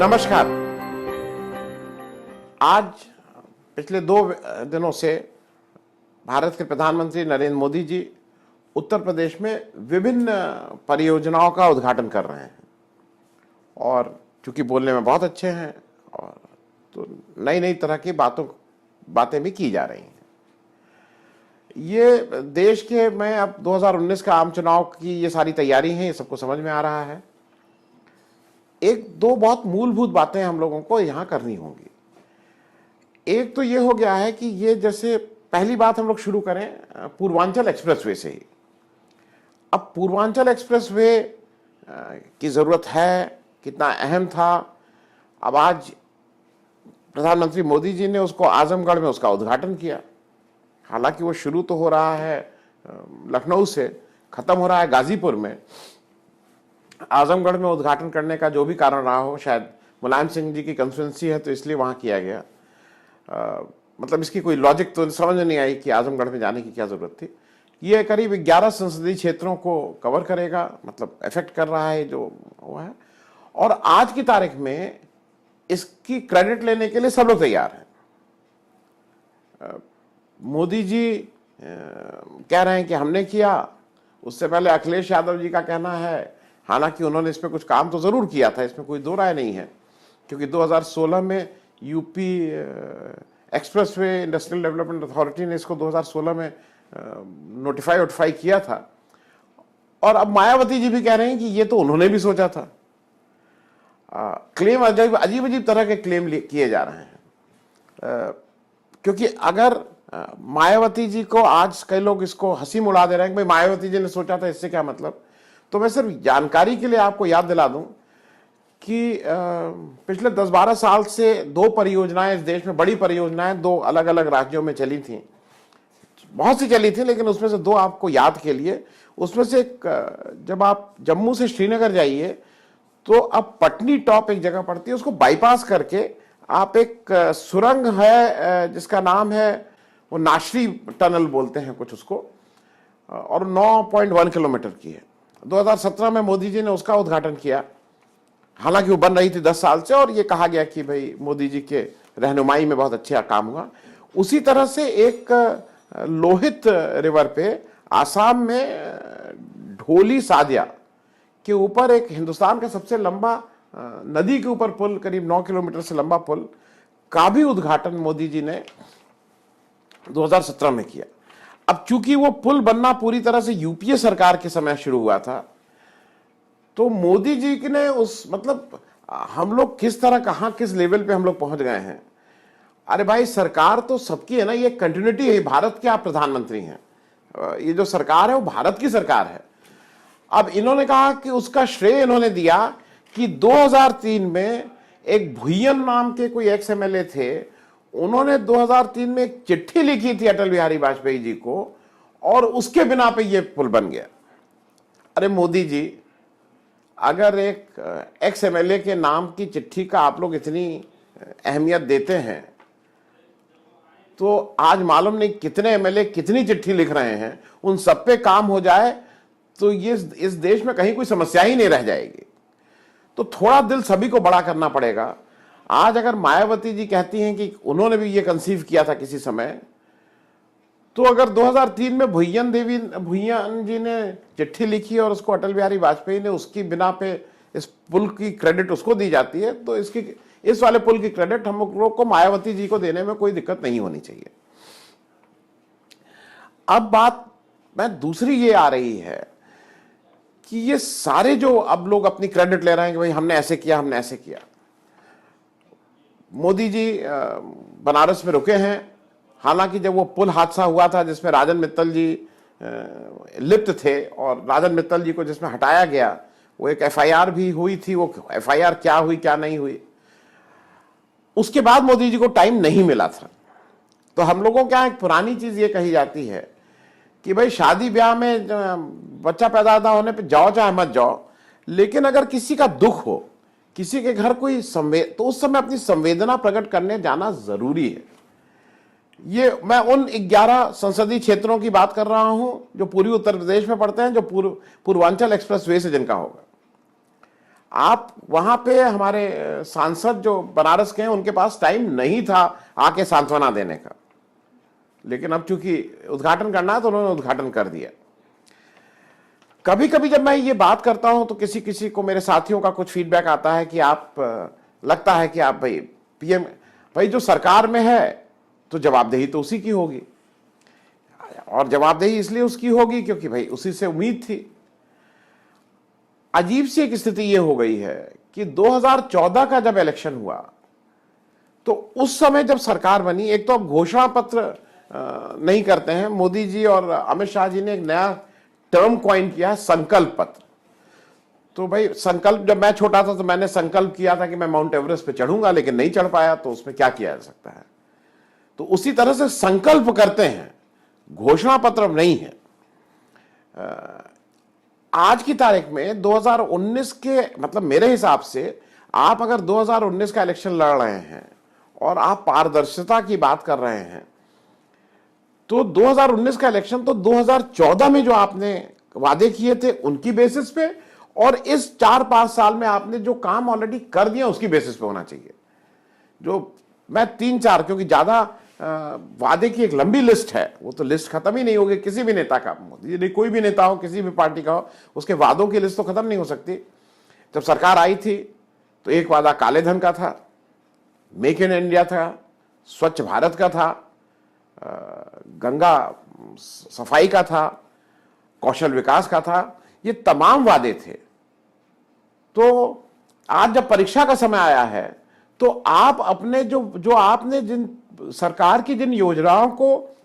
नमस्कार। आज पिछले 2 दिनों से भारत के प्रधानमंत्री नरेंद्र मोदी जी उत्तर प्रदेश में विभिन्न परियोजनाओं का उद्घाटन कर रहे हैं और चूंकि बोलने में बहुत अच्छे हैं और तो नई नई तरह की बातें भी की जा रही हैं। ये देश के में अब 2019 का आम चुनाव की ये सारी तैयारी है, ये सबको समझ में आ रहा है। एक दो बहुत मूलभूत बातें हम लोगों को यहां करनी होंगी। एक तो ये हो गया है कि ये जैसे पहली बात हम लोग शुरू करें पूर्वांचल एक्सप्रेसवे से ही। अब पूर्वांचल एक्सप्रेसवे की जरूरत है, कितना अहम था। अब आज प्रधानमंत्री मोदी जी ने उसको आजमगढ़ में उसका उद्घाटन किया। हालांकि वो शुरू तो हो रहा है लखनऊ से, खत्म हो रहा है गाजीपुर में। आजमगढ़ में उद्घाटन करने का जो भी कारण रहा हो, शायद मुलायम सिंह जी की कंस्टिट्यूएंसी है तो इसलिए वहां किया गया। मतलब इसकी कोई लॉजिक तो समझ नहीं आई कि आजमगढ़ में जाने की क्या जरूरत थी। ये करीब 11 संसदीय क्षेत्रों को कवर करेगा, मतलब इफेक्ट कर रहा है जो हुआ है। और आज की तारीख में इसकी क्रेडिट लेने के लिए सब लोग तैयार हैं। मोदी जी कह रहे हैं कि हमने किया, उससे पहले अखिलेश यादव जी का कहना है, हालांकि उन्होंने इस पर कुछ काम तो जरूर किया था, इसमें कोई दो राय नहीं है, क्योंकि 2016 में UP expressway industrial development authority ने इसको 2016 में नोटिफाई किया था। और अब मायावती जी भी कह रहे हैं कि ये तो उन्होंने भी सोचा था। क्लेम अजीब अजीब तरह के क्लेम किए जा रहे हैं। क्योंकि अगर मायावती जी को आज कई लोग इसको हंसी में उड़ा दे रहे हैं कि भाई मायावती जी ने सोचा था, इससे क्या मतलब। तो मैं सिर्फ जानकारी के लिए आपको याद दिला दूं कि पिछले 10-12 साल से 2 परियोजनाएं इस देश में, बड़ी परियोजनाएं 2 अलग अलग राज्यों में चली थी। बहुत सी चली थी, लेकिन उसमें से 2 आपको याद के लिए। उसमें से एक, जब आप जम्मू से श्रीनगर जाइए तो अब पटनी टॉप एक जगह पड़ती है, उसको बाईपास करके आप एक सुरंग है जिसका नाम है, वो नाशरी टनल बोलते हैं कुछ उसको, और 9.1 किलोमीटर की है। 2017 में मोदी जी ने उसका उद्घाटन किया। हालांकि वो बन रही थी 10 साल से, और ये कहा गया कि भाई मोदी जी के रहनुमाई में बहुत अच्छा काम हुआ। उसी तरह से एक लोहित रिवर पे आसाम में ढोली सादिया के ऊपर एक हिंदुस्तान का सबसे लंबा नदी के ऊपर पुल, करीब 9 किलोमीटर से लंबा पुल का भी उद्घाटन मोदी जी ने 2017 में किया। अब चूंकि वो पुल बनना पूरी तरह से यूपीए सरकार के समय शुरू हुआ था, तो मोदी जी ने उस, मतलब हम लोग किस तरह, कहां, किस लेवल पे हम लोग पहुंच गए हैं। अरे भाई, सरकार तो सबकी है ना, ये कंटिन्यूटी है। भारत के आप प्रधानमंत्री हैं, ये जो सरकार है वो भारत की सरकार है। अब इन्होंने कहा कि उसका श्रेय इन्होंने दिया कि 2003 में एक भुय्यन नाम के कोई एक्स एमएलए थे, उन्होंने 2003 में एक चिट्ठी लिखी थी अटल बिहारी वाजपेयी जी को, और उसके बिना पे ये पुल बन गया। अरे मोदी जी, अगर एक एक्स एमएलए के नाम की चिट्ठी का आप लोग इतनी अहमियत देते हैं, तो आज मालूम नहीं कितने एमएलए कितनी चिट्ठी लिख रहे हैं, उन सब पे काम हो जाए तो ये इस देश में कहीं कोई समस्या ही नहीं रह जाएगी। तो थोड़ा दिल सभी को बड़ा करना पड़ेगा। आज अगर मायावती जी कहती हैं कि उन्होंने भी ये कंसीव किया था किसी समय, तो अगर 2003 में भुय्यन जी ने चिट्ठी लिखी और उसको अटल बिहारी वाजपेयी ने, उसकी बिना पे इस पुल की क्रेडिट उसको दी जाती है, तो इस वाले पुल की क्रेडिट हम लोग को मायावती जी को देने में कोई दिक्कत नहीं होनी चाहिए। अब बात मैं दूसरी ये आ रही है कि ये सारे जो अब लोग अपनी क्रेडिट ले रहे हैं कि भाई हमने ऐसे किया, हमने ऐसे किया। मोदी जी बनारस में रुके हैं। हालांकि जब वो पुल हादसा हुआ था जिसमें राजन मित्तल जी लिप्त थे, और राजन मित्तल जी को जिसमें हटाया गया, वो एक एफआईआर भी हुई थी। वो एफआईआर क्या हुई क्या नहीं हुई, उसके बाद मोदी जी को टाइम नहीं मिला था। तो हम लोगों के यहाँ एक पुरानी चीज ये कही जाती है कि भाई शादी ब्याह में बच्चा पैदा होने पे जाओ चाहे मत जाओ, लेकिन अगर किसी का दुख हो, किसी के घर कोई तो उस समय अपनी संवेदना प्रकट करने जाना जरूरी है। ये मैं उन 11 संसदीय क्षेत्रों की बात कर रहा हूं जो पूर्वी उत्तर प्रदेश में पड़ते हैं, जो पूर्वांचल एक्सप्रेसवे से जिनका होगा। आप वहां पे हमारे सांसद जो बनारस के हैं उनके पास टाइम नहीं था आके सांत्वना देने का, लेकिन अब चूंकि उद्घाटन करना है तो उन्होंने उद्घाटन कर दिया। कभी कभी जब मैं ये बात करता हूं तो किसी किसी को, मेरे साथियों का कुछ फीडबैक आता है कि आप लगता है कि आप भाई पीएम, भाई जो सरकार में है तो जवाबदेही तो उसी की होगी, और जवाबदेही इसलिए उसकी होगी क्योंकि भाई उसी से उम्मीद थी। अजीब सी एक स्थिति ये हो गई है कि 2014 का जब इलेक्शन हुआ तो उस समय जब सरकार बनी, एक तो अब घोषणा पत्र नहीं करते हैं, मोदी जी और अमित शाह जी ने एक नया टर्म कॉइन किया है, संकल्प पत्र। तो भाई संकल्प, जब मैं छोटा था तो मैंने संकल्प किया था कि मैं माउंट एवरेस्ट पे चढ़ूंगा, लेकिन नहीं चढ़ पाया, तो उसमें क्या किया जा सकता है। तो उसी तरह से संकल्प करते हैं, घोषणा पत्र नहीं है। आज की तारीख में 2019 के, मतलब मेरे हिसाब से आप अगर 2019 का इलेक्शन लड़ रहे हैं और आप पारदर्शिता की बात कर रहे हैं, तो 2019 का इलेक्शन तो 2014 में जो आपने वादे किए थे उनकी बेसिस पे, और इस 4-5 साल में आपने जो काम ऑलरेडी कर दिया उसकी बेसिस पे होना चाहिए। जो मैं 3-4, क्योंकि ज्यादा वादे की एक लंबी लिस्ट है, वो तो लिस्ट खत्म ही नहीं होगी किसी भी नेता का, मोदी जी कोई भी नेता हो, किसी भी पार्टी का हो, उसके वादों की लिस्ट तो खत्म नहीं हो सकती। जब सरकार आई थी तो एक वादा काले धन का था, मेक इन इंडिया था, स्वच्छ भारत का था, गंगा सफाई का था, कौशल विकास का था, ये तमाम वादे थे। तो आज जब परीक्षा का समय आया है तो आप अपने जो आपने जिन सरकार की जिन योजनाओं को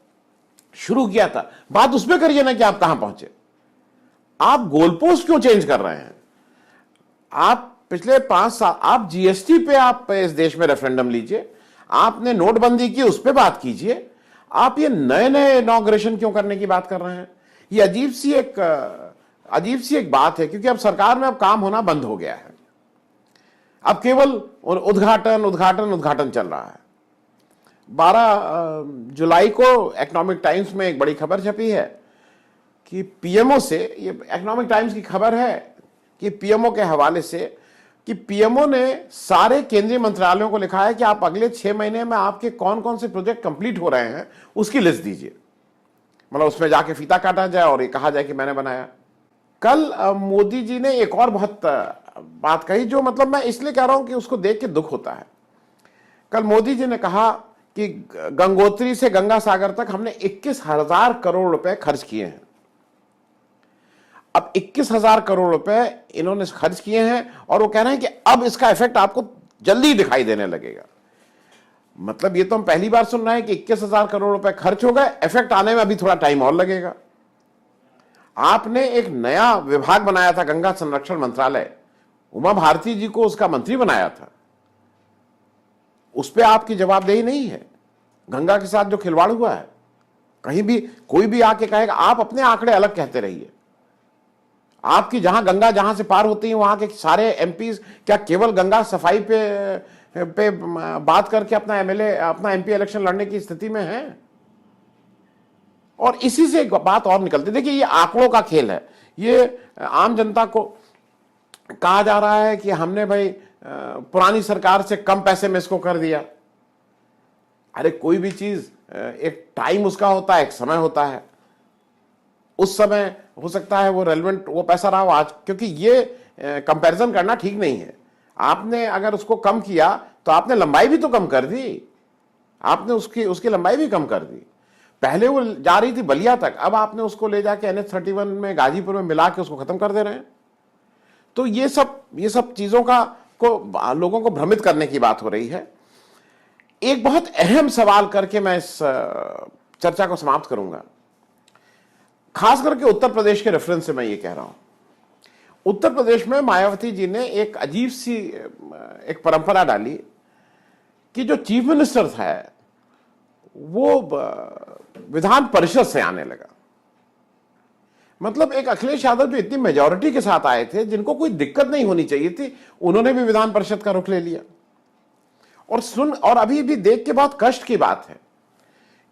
शुरू किया था, बात उसमें करिए ना कि आप कहां पहुंचे। आप गोलपोस्ट क्यों चेंज कर रहे हैं? आप पिछले 5 साल, आप जीएसटी पे आप इस देश में रेफरेंडम लीजिए, आपने नोटबंदी की उस पर बात कीजिए, आप ये नए नए इनॉग्रेशन क्यों करने की बात कर रहे हैं? ये अजीब सी एक बात है, क्योंकि अब सरकार में अब काम होना बंद हो गया है। अब केवल उद्घाटन उद्घाटन उद्घाटन चल रहा है। 12 जुलाई को इकोनॉमिक टाइम्स में एक बड़ी खबर छपी है कि पीएमओ से, ये इकोनॉमिक टाइम्स की खबर है कि पीएमओ के हवाले से, कि पीएमओ ने सारे केंद्रीय मंत्रालयों को लिखा है कि आप अगले 6 महीने में आपके कौन कौन से प्रोजेक्ट कंप्लीट हो रहे हैं उसकी लिस्ट दीजिए। मतलब उसमें जाके फीता काटा जाए और ये कहा जाए कि मैंने बनाया। कल मोदी जी ने एक और बहुत बात कही, जो मतलब मैं इसलिए कह रहा हूं कि उसको देख के दुख होता है। कल मोदी जी ने कहा कि गंगोत्री से गंगा सागर तक हमने 21,000 करोड़ रुपए खर्च किए हैं। अब 21,000 करोड़ रुपए इन्होंने खर्च किए हैं और वो कह रहे हैं कि अब इसका इफेक्ट आपको जल्दी दिखाई देने लगेगा। मतलब ये तो हम पहली बार सुन रहे हैं कि 21,000 करोड़ रुपए खर्च हो गए, इफेक्ट आने में अभी थोड़ा टाइम और लगेगा। आपने एक नया विभाग बनाया था, गंगा संरक्षण मंत्रालय, उमा भारती जी को उसका मंत्री बनाया था, उस पर आपकी जवाबदेही नहीं है। गंगा के साथ जो खिलवाड़ हुआ है, कहीं भी कोई भी आके कहेगा, आप अपने आंकड़े अलग कहते रहिए। आपकी जहां गंगा से पार होती है वहां के सारे एमपी क्या केवल गंगा सफाई पे बात करके अपना एमएलए, अपना एमपी इलेक्शन लड़ने की स्थिति में है? और इसी से एक बात और निकलती, देखिए ये आंकड़ों का खेल है। ये आम जनता को कहा जा रहा है कि हमने भाई पुरानी सरकार से कम पैसे में इसको कर दिया। अरे कोई भी चीज एक टाइम उसका होता है, एक समय होता है। उस समय हो सकता है वो रेलेवेंट वो पैसा रहा हो आज, क्योंकि ये कंपैरिजन करना ठीक नहीं है। आपने अगर उसको कम किया तो आपने लंबाई भी तो कम कर दी, आपने उसकी लंबाई भी कम कर दी। पहले वो जा रही थी बलिया तक, अब आपने उसको ले जाके NH-31 में गाजीपुर में मिला के उसको खत्म कर दे रहे हैं। तो ये सब चीजों को लोगों को भ्रमित करने की बात हो रही है। एक बहुत अहम सवाल करके मैं इस चर्चा को समाप्त करूंगा, खास करके उत्तर प्रदेश के रेफरेंस से मैं ये कह रहा हूं। उत्तर प्रदेश में मायावती जी ने एक अजीब सी एक परंपरा डाली कि जो चीफ मिनिस्टर था वो विधान परिषद से आने लगा। मतलब एक अखिलेश यादव जो इतनी मेजॉरिटी के साथ आए थे, जिनको कोई दिक्कत नहीं होनी चाहिए थी, उन्होंने भी विधान परिषद का रुख ले लिया। और अभी भी देख के बहुत कष्ट की बात है,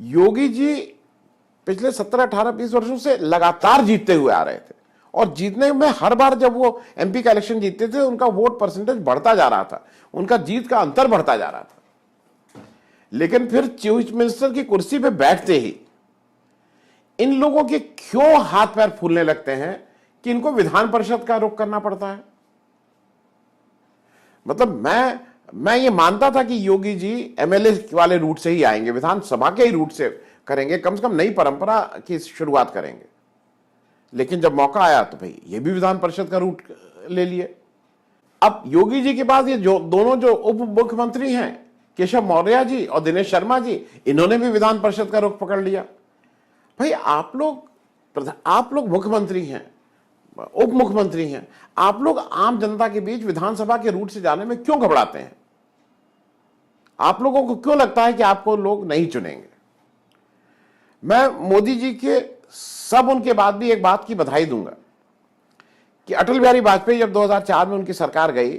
योगी जी पिछले 17, 18, 20 वर्षों से लगातार जीतते हुए आ रहे थे और जीतने में हर बार जब वो एमपी का इलेक्शन जीतते थे उनका वोट परसेंटेज बढ़ता जा रहा था, उनका जीत का अंतर बढ़ता जा रहा था। लेकिन फिर चीफ मिनिस्टर की कुर्सी पे बैठते ही इन लोगों के क्यों हाथ पैर फूलने लगते हैं कि इनको विधान परिषद का रुख करना पड़ता है। मतलब मैं ये मानता था कि योगी जी एमएलए वाले रूट से ही आएंगे, विधानसभा के ही रूट से करेंगे, कम से कम नई परंपरा की शुरुआत करेंगे। लेकिन जब मौका आया तो भाई ये भी विधान परिषद का रूट ले लिए। अब योगी जी के पास ये दोनों जो उप मुख्यमंत्री हैं, केशव मौर्य जी और दिनेश शर्मा जी, इन्होंने भी विधान परिषद का रुख पकड़ लिया। भाई आप लोग मुख्यमंत्री हैं, उप मुख्यमंत्री हैं, आप लोग आम जनता के बीच विधानसभा के रूट से जाने में क्यों घबराते हैं? आप लोगों को क्यों लगता है कि आपको लोग नहीं चुनेंगे? मैं मोदी जी के सब उनके बाद भी एक बात की बधाई दूंगा कि अटल बिहारी वाजपेयी जब 2004 में उनकी सरकार गई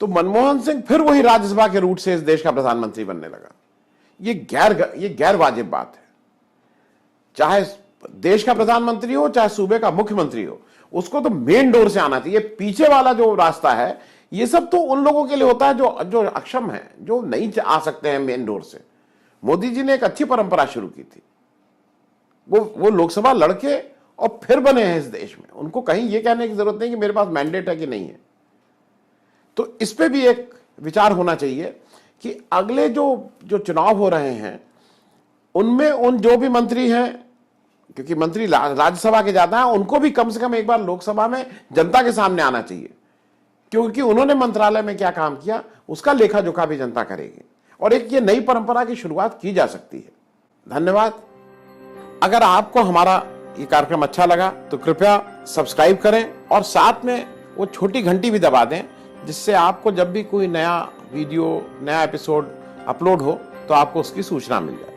तो मनमोहन सिंह फिर वही राज्यसभा के रूट से इस देश का प्रधानमंत्री बनने लगा। ये गैर वाजिब बात है। चाहे देश का प्रधानमंत्री हो चाहे सूबे का मुख्यमंत्री हो, उसको तो मेन डोर से आना चाहिए। पीछे वाला जो रास्ता है ये सब तो उन लोगों के लिए होता है जो अक्षम है, जो नहीं आ सकते हैं मेन डोर से। मोदी जी ने एक अच्छी परंपरा शुरू की थी, वो लोकसभा लड़के और फिर बने हैं इस देश में। उनको कहीं ये कहने की जरूरत नहीं कि मेरे पास मैंडेट है कि नहीं है। तो इस पे भी एक विचार होना चाहिए कि अगले जो चुनाव हो रहे हैं उनमें उन जो भी मंत्री हैं, क्योंकि मंत्री राज्यसभा के ज्यादा हैं, उनको भी कम से कम एक बार लोकसभा में जनता के सामने आना चाहिए, क्योंकि उन्होंने मंत्रालय में क्या काम किया उसका लेखा जोखा भी जनता करेगी और एक ये नई परंपरा की शुरुआत की जा सकती है। धन्यवाद। अगर आपको हमारा ये कार्यक्रम अच्छा लगा तो कृपया सब्सक्राइब करें और साथ में वो छोटी घंटी भी दबा दें, जिससे आपको जब भी कोई नया वीडियो, नया एपिसोड अपलोड हो तो आपको उसकी सूचना मिल जाए।